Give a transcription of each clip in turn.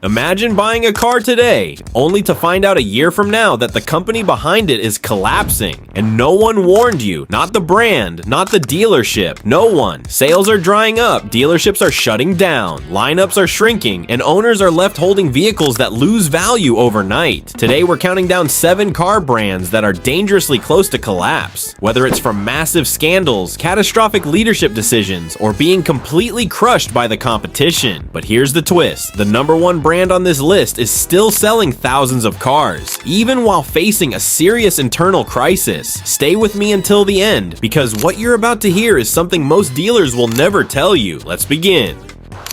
Imagine buying a car today, only to find out a year from now that the company behind it is collapsing, and no one warned you. Not the brand, not the dealership, no one. Sales are drying up, dealerships are shutting down, lineups are shrinking, and owners are left holding vehicles that lose value overnight. Today we're counting down 7 car brands that are dangerously close to collapse. Whether it's from massive scandals, catastrophic leadership decisions, or being completely crushed by the competition. But here's the twist, the number one brand on this list is still selling thousands of cars, even while facing a serious internal crisis. Stay with me until the end, because what you're about to hear is something most dealers will never tell you. Let's begin.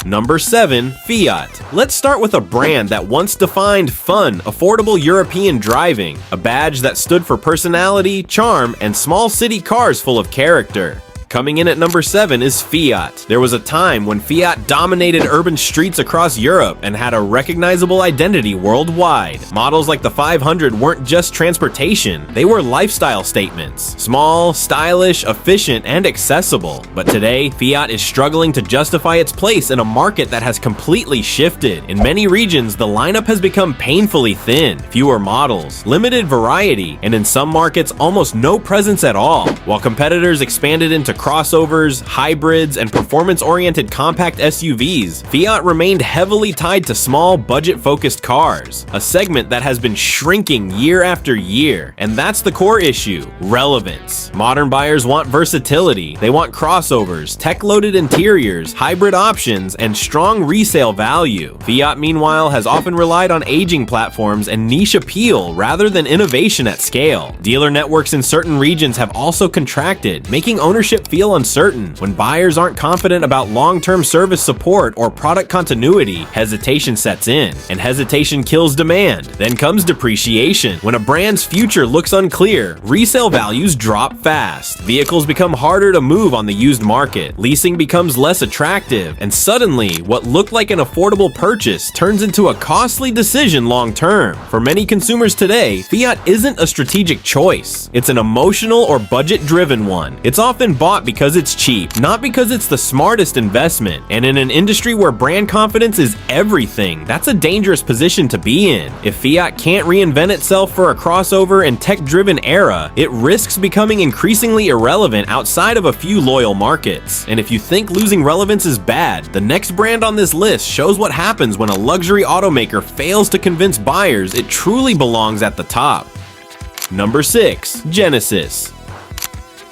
Number 7. Fiat. Let's start with a brand that once defined fun, affordable European driving, a badge that stood for personality, charm, and small city cars full of character. Coming in at number 7 is Fiat. There was a time when Fiat dominated urban streets across Europe and had a recognizable identity worldwide. Models like the 500 weren't just transportation, they were lifestyle statements. Small, stylish, efficient, and accessible. But today, Fiat is struggling to justify its place in a market that has completely shifted. In many regions, the lineup has become painfully thin. Fewer models, limited variety, and in some markets, almost no presence at all. While competitors expanded into crossovers, hybrids, and performance-oriented compact SUVs, Fiat remained heavily tied to small, budget-focused cars, a segment that has been shrinking year after year. And that's the core issue, relevance. Modern buyers want versatility. They want crossovers, tech-loaded interiors, hybrid options, and strong resale value. Fiat, meanwhile, has often relied on aging platforms and niche appeal rather than innovation at scale. Dealer networks in certain regions have also contracted, making ownership feel uncertain. When buyers aren't confident about long-term service support or product continuity, hesitation sets in, and hesitation kills demand. Then comes depreciation. When a brand's future looks unclear, resale values drop fast. Vehicles become harder to move on the used market. Leasing becomes less attractive, and suddenly, what looked like an affordable purchase turns into a costly decision long-term. For many consumers today, Fiat isn't a strategic choice. It's an emotional or budget-driven one. It's often bought because it's cheap, not because it's the smartest investment. And in an industry where brand confidence is everything, that's a dangerous position to be in. If Fiat can't reinvent itself for a crossover and tech-driven era, it risks becoming increasingly irrelevant outside of a few loyal markets. And if you think losing relevance is bad, the next brand on this list shows what happens when a luxury automaker fails to convince buyers it truly belongs at the top. Number 6. Genesis.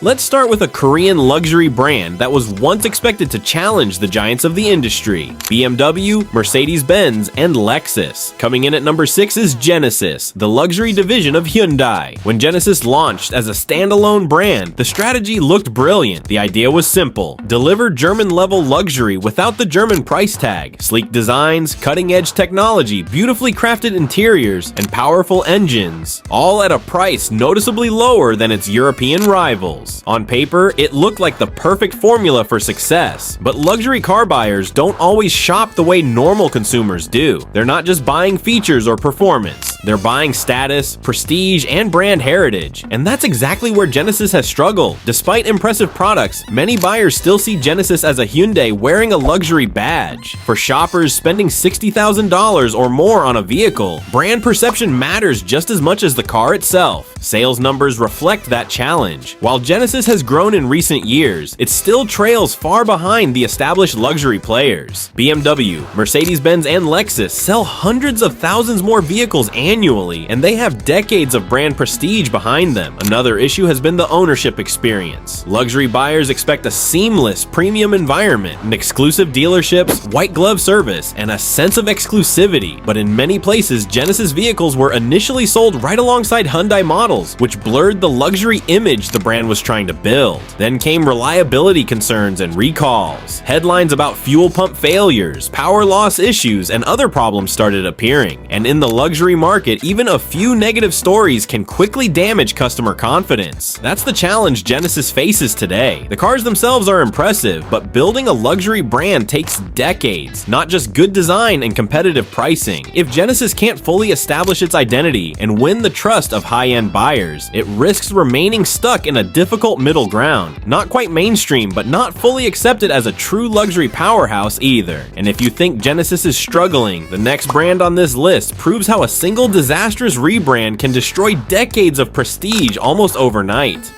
Let's start with a Korean luxury brand that was once expected to challenge the giants of the industry: BMW, Mercedes-Benz, and Lexus. Coming in at number 6 is Genesis, the luxury division of Hyundai. When Genesis launched as a standalone brand, the strategy looked brilliant. The idea was simple: deliver German-level luxury without the German price tag. Sleek designs, cutting-edge technology, beautifully crafted interiors, and powerful engines, all at a price noticeably lower than its European rivals. On paper, it looked like the perfect formula for success, but luxury car buyers don't always shop the way normal consumers do. They're not just buying features or performance. They're buying status, prestige, and brand heritage, and that's exactly where Genesis has struggled. Despite impressive products, many buyers still see Genesis as a Hyundai wearing a luxury badge. For shoppers spending $60,000 or more on a vehicle, brand perception matters just as much as the car itself. Sales numbers reflect that challenge. While Genesis has grown in recent years, it still trails far behind the established luxury players. BMW, Mercedes-Benz, and Lexus sell hundreds of thousands more vehicles annually, and they have decades of brand prestige behind them. Another issue has been the ownership experience. Luxury buyers expect a seamless, premium environment, and exclusive dealerships, white glove service, and a sense of exclusivity. But in many places, Genesis vehicles were initially sold right alongside Hyundai models, which blurred the luxury image the brand was trying to build. Then came reliability concerns and recalls. Headlines about fuel pump failures, power loss issues, and other problems started appearing. And in the luxury market, market, even a few negative stories can quickly damage customer confidence. That's the challenge Genesis faces today. The cars themselves are impressive, but building a luxury brand takes decades, not just good design and competitive pricing. If Genesis can't fully establish its identity and win the trust of high-end buyers, it risks remaining stuck in a difficult middle ground. Not quite mainstream, but not fully accepted as a true luxury powerhouse either. And if you think Genesis is struggling, the next brand on this list proves how a single disastrous rebrand can destroy decades of prestige almost overnight.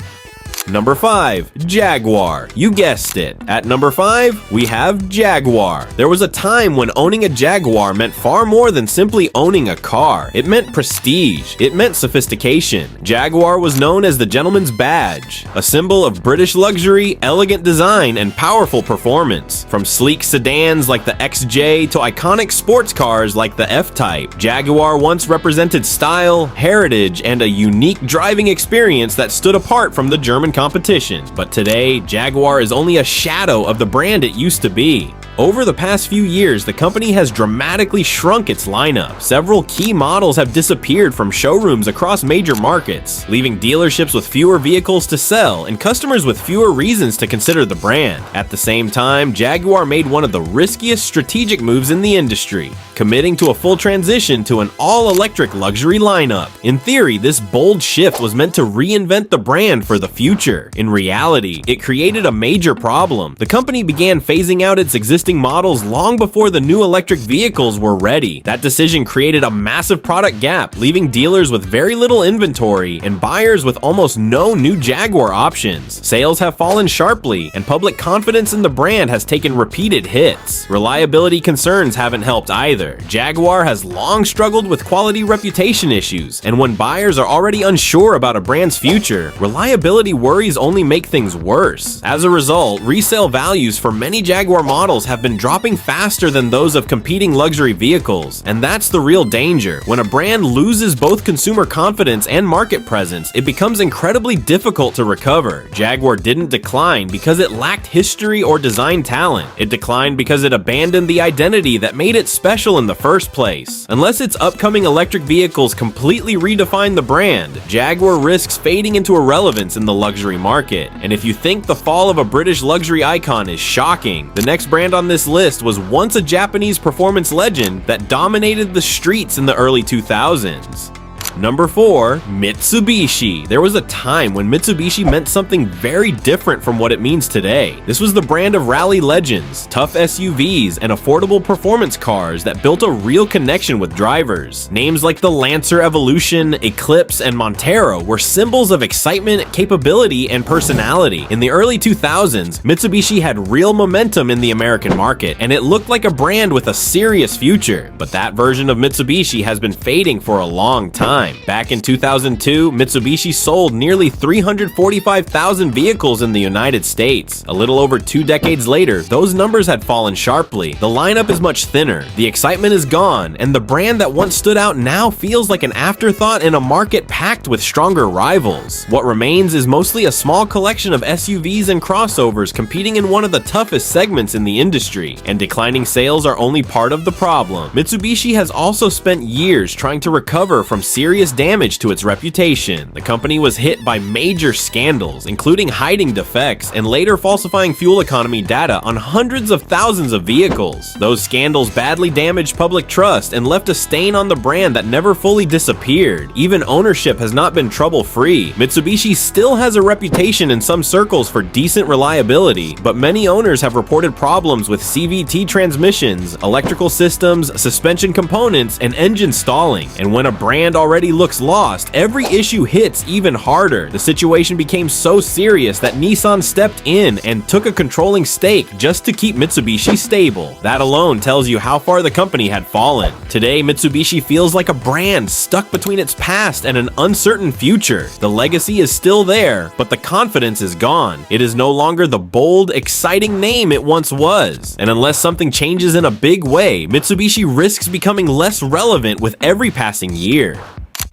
Number 5. Jaguar. You guessed it. At number 5, we have Jaguar. There was a time when owning a Jaguar meant far more than simply owning a car. It meant prestige. It meant sophistication. Jaguar was known as the gentleman's badge, a symbol of British luxury, elegant design, and powerful performance. From sleek sedans like the XJ to iconic sports cars like the F-Type, Jaguar once represented style, heritage, and a unique driving experience that stood apart from the German competition. But today, Jaguar is only a shadow of the brand it used to be. Over the past few years, the company has dramatically shrunk its lineup. Several key models have disappeared from showrooms across major markets, leaving dealerships with fewer vehicles to sell and customers with fewer reasons to consider the brand. At the same time, Jaguar made one of the riskiest strategic moves in the industry, committing to a full transition to an all-electric luxury lineup. In theory, this bold shift was meant to reinvent the brand for the future. In reality, it created a major problem. The company began phasing out its existing models long before the new electric vehicles were ready. That decision created a massive product gap, leaving dealers with very little inventory and buyers with almost no new Jaguar options. Sales have fallen sharply, and public confidence in the brand has taken repeated hits. Reliability concerns haven't helped either. Jaguar has long struggled with quality reputation issues, and when buyers are already unsure about a brand's future, reliability worries only make things worse. As a result, resale values for many Jaguar models have been dropping faster than those of competing luxury vehicles, and that's the real danger. When a brand loses both consumer confidence and market presence, it becomes incredibly difficult to recover. Jaguar didn't decline because it lacked history or design talent. It declined because it abandoned the identity that made it special in the first place. Unless its upcoming electric vehicles completely redefine the brand, Jaguar risks fading into irrelevance in the luxury market. And if you think the fall of a British luxury icon is shocking, the next brand on this list was once a Japanese performance legend that dominated the streets in the early 2000s. Number 4. Mitsubishi. There was a time when Mitsubishi meant something very different from what it means today. This was the brand of rally legends, tough SUVs, and affordable performance cars that built a real connection with drivers. Names like the Lancer Evolution, Eclipse, and Montero were symbols of excitement, capability, and personality. In the early 2000s, Mitsubishi had real momentum in the American market, and it looked like a brand with a serious future. But that version of Mitsubishi has been fading for a long time. Back in 2002, Mitsubishi sold nearly 345,000 vehicles in the United States. A little over 2 decades later, those numbers had fallen sharply. The lineup is much thinner, the excitement is gone, and the brand that once stood out now feels like an afterthought in a market packed with stronger rivals. What remains is mostly a small collection of SUVs and crossovers competing in one of the toughest segments in the industry, and declining sales are only part of the problem. Mitsubishi has also spent years trying to recover from serious damage to its reputation. The company was hit by major scandals, including hiding defects and later falsifying fuel economy data on hundreds of thousands of vehicles. Those scandals badly damaged public trust and left a stain on the brand that never fully disappeared. Even ownership has not been trouble-free. Mitsubishi still has a reputation in some circles for decent reliability, but many owners have reported problems with CVT transmissions, electrical systems, suspension components, and engine stalling. And when a brand already looks lost, every issue hits even harder. The situation became so serious that Nissan stepped in and took a controlling stake just to keep Mitsubishi stable. That alone tells you how far the company had fallen. Today, Mitsubishi feels like a brand stuck between its past and an uncertain future. The legacy is still there, but the confidence is gone. It is no longer the bold, exciting name it once was. And unless something changes in a big way, Mitsubishi risks becoming less relevant with every passing year.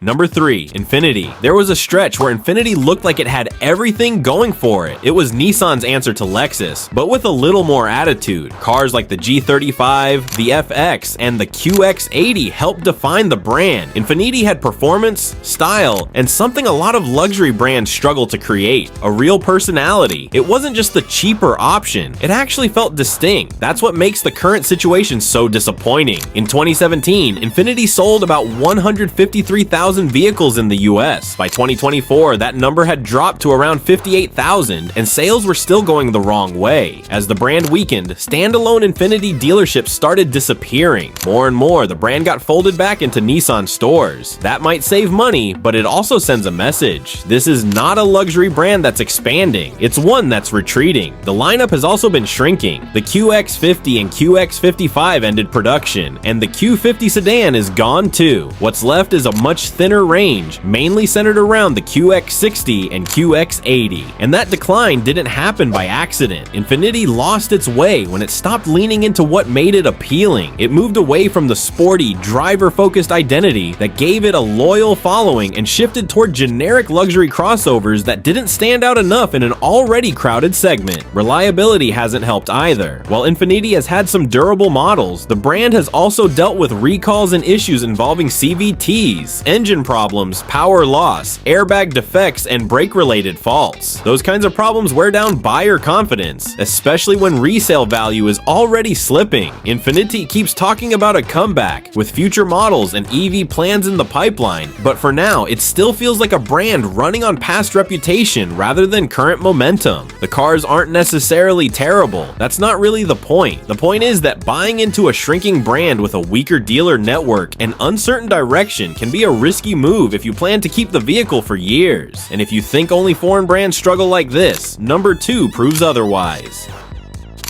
Number 3. Infiniti. There was a stretch where Infiniti looked like it had everything going for it. It was Nissan's answer to Lexus, but with a little more attitude. Cars like the G35, the FX, and the QX80 helped define the brand. Infiniti had performance, style, and something a lot of luxury brands struggle to create: a real personality. It wasn't just the cheaper option, it actually felt distinct. That's what makes the current situation so disappointing. In 2017, Infiniti sold about 153,000 vehicles in the US. By 2024, that number had dropped to around 58,000, and sales were still going the wrong way. As the brand weakened, standalone Infiniti dealerships started disappearing. More and more, the brand got folded back into Nissan stores. That might save money, but it also sends a message. This is not a luxury brand that's expanding, it's one that's retreating. The lineup has also been shrinking. The QX50 and QX55 ended production, and the Q50 sedan is gone too. What's left is a much thinner range, mainly centered around the QX60 and QX80. And that decline didn't happen by accident. Infiniti lost its way when it stopped leaning into what made it appealing. It moved away from the sporty, driver-focused identity that gave it a loyal following and shifted toward generic luxury crossovers that didn't stand out enough in an already crowded segment. Reliability hasn't helped either. While Infiniti has had some durable models, the brand has also dealt with recalls and issues involving CVTs, engine problems, power loss, airbag defects, and brake-related faults. Those kinds of problems wear down buyer confidence, especially when resale value is already slipping. Infiniti keeps talking about a comeback, with future models and EV plans in the pipeline, but for now, it still feels like a brand running on past reputation rather than current momentum. The cars aren't necessarily terrible. That's not really the point. The point is that buying into a shrinking brand with a weaker dealer network and uncertain direction can be a risky move if you plan to keep the vehicle for years. And if you think only foreign brands struggle like this, number 2 proves otherwise.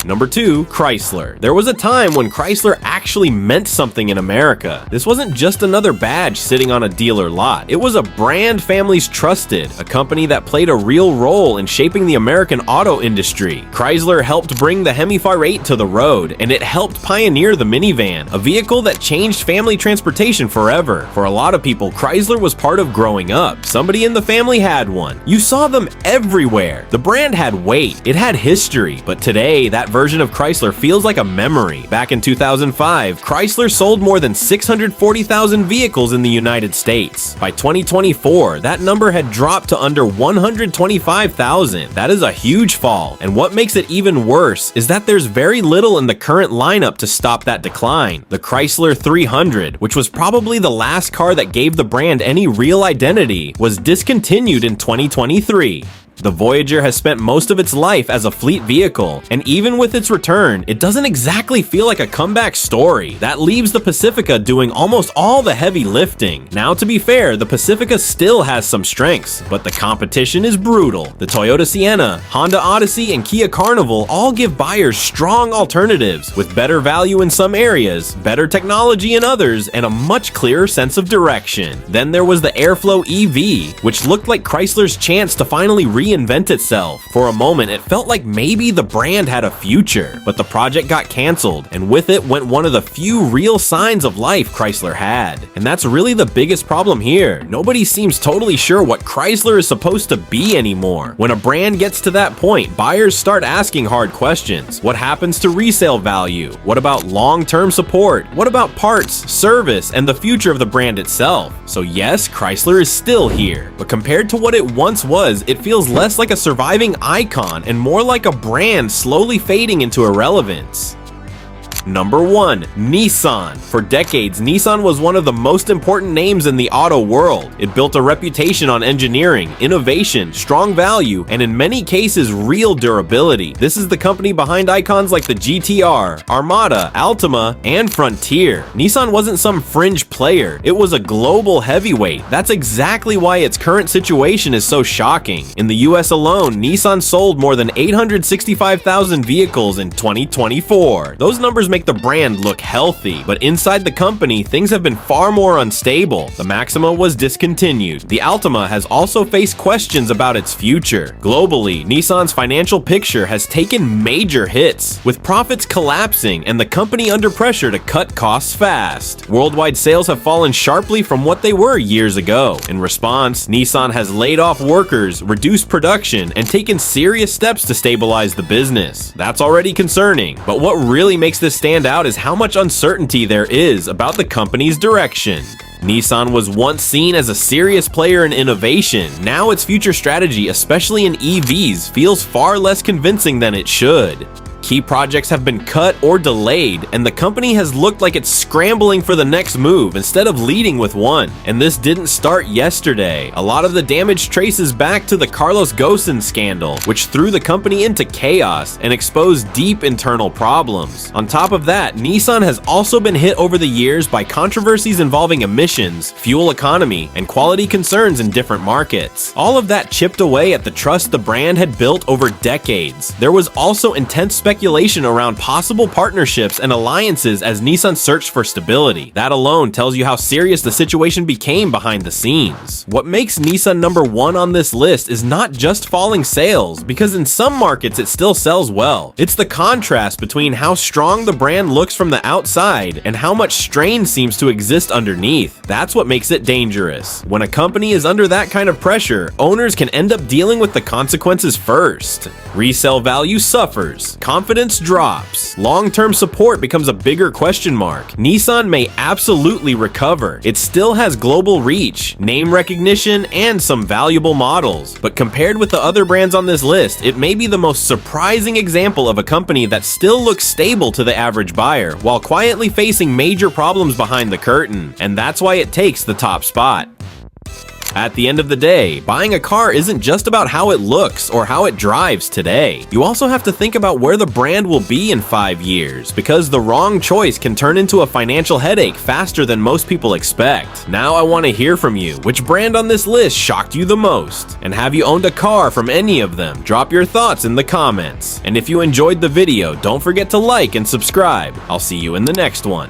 Number 2, Chrysler. There was a time when Chrysler actually meant something in America. This wasn't just another badge sitting on a dealer lot. It was a brand families trusted, a company that played a real role in shaping the American auto industry. Chrysler helped bring the Hemi-Fire 8 to the road, and it helped pioneer the minivan, a vehicle that changed family transportation forever. For a lot of people, Chrysler was part of growing up. Somebody in the family had one. You saw them everywhere. The brand had weight, it had history, but today, that version of Chrysler feels like a memory. Back in 2005, Chrysler sold more than 640,000 vehicles in the United States. By 2024, that number had dropped to under 125,000. That is a huge fall, and what makes it even worse is that there's very little in the current lineup to stop that decline. The Chrysler 300, which was probably the last car that gave the brand any real identity, was discontinued in 2023. The Voyager has spent most of its life as a fleet vehicle, and even with its return, it doesn't exactly feel like a comeback story. That leaves the Pacifica doing almost all the heavy lifting. Now, to be fair, the Pacifica still has some strengths, but the competition is brutal. The Toyota Sienna, Honda Odyssey, and Kia Carnival all give buyers strong alternatives, with better value in some areas, better technology in others, and a much clearer sense of direction. Then there was the Airflow EV, which looked like Chrysler's chance to finally reinvent itself. For a moment, it felt like maybe the brand had a future, but the project got canceled, and with it went one of the few real signs of life Chrysler had. And that's really the biggest problem here. Nobody seems totally sure what Chrysler is supposed to be anymore. When a brand gets to that point, buyers start asking hard questions. What happens to resale value? What about long-term support? What about parts, service, and the future of the brand itself? So yes, Chrysler is still here, but compared to what it once was, it feels less like a surviving icon and more like a brand slowly fading into irrelevance. Number 1. Nissan. For decades, Nissan was one of the most important names in the auto world. It built a reputation on engineering, innovation, strong value, and in many cases, real durability. This is the company behind icons like the GTR, Armada, Altima, and Frontier. Nissan wasn't some fringe player. It was a global heavyweight. That's exactly why its current situation is so shocking. In the US alone, Nissan sold more than 865,000 vehicles in 2024. Those numbers make the brand look healthy, but inside the company, things have been far more unstable. The Maxima was discontinued. The Altima has also faced questions about its future. Globally, Nissan's financial picture has taken major hits, with profits collapsing and the company under pressure to cut costs fast. Worldwide sales have fallen sharply from what they were years ago. In response, Nissan has laid off workers, reduced production, and taken serious steps to stabilize the business. That's already concerning, but what really makes this stand out is how much uncertainty there is about the company's direction. Nissan was once seen as a serious player in innovation. Now its future strategy, especially in EVs, feels far less convincing than it should. Key projects have been cut or delayed, and the company has looked like it's scrambling for the next move instead of leading with one. And this didn't start yesterday. A lot of the damage traces back to the Carlos Ghosn scandal, which threw the company into chaos and exposed deep internal problems. On top of that, Nissan has also been hit over the years by controversies involving emissions, fuel economy, and quality concerns in different markets. All of that chipped away at the trust the brand had built over decades. There was also intense speculation around possible partnerships and alliances as Nissan searched for stability. That alone tells you how serious the situation became behind the scenes. What makes Nissan number one on this list is not just falling sales, because in some markets it still sells well. It's the contrast between how strong the brand looks from the outside and how much strain seems to exist underneath. That's what makes it dangerous. When a company is under that kind of pressure, owners can end up dealing with the consequences first. Resale value suffers. Confidence drops. Long-term support becomes a bigger question mark. Nissan may absolutely recover. It still has global reach, name recognition, and some valuable models. But compared with the other brands on this list, it may be the most surprising example of a company that still looks stable to the average buyer, while quietly facing major problems behind the curtain. And that's why it takes the top spot. At the end of the day, buying a car isn't just about how it looks or how it drives today. You also have to think about where the brand will be in 5 years, because the wrong choice can turn into a financial headache faster than most people expect. Now I want to hear from you. Which brand on this list shocked you the most? And have you owned a car from any of them? Drop your thoughts in the comments. And if you enjoyed the video, don't forget to like and subscribe. I'll see you in the next one.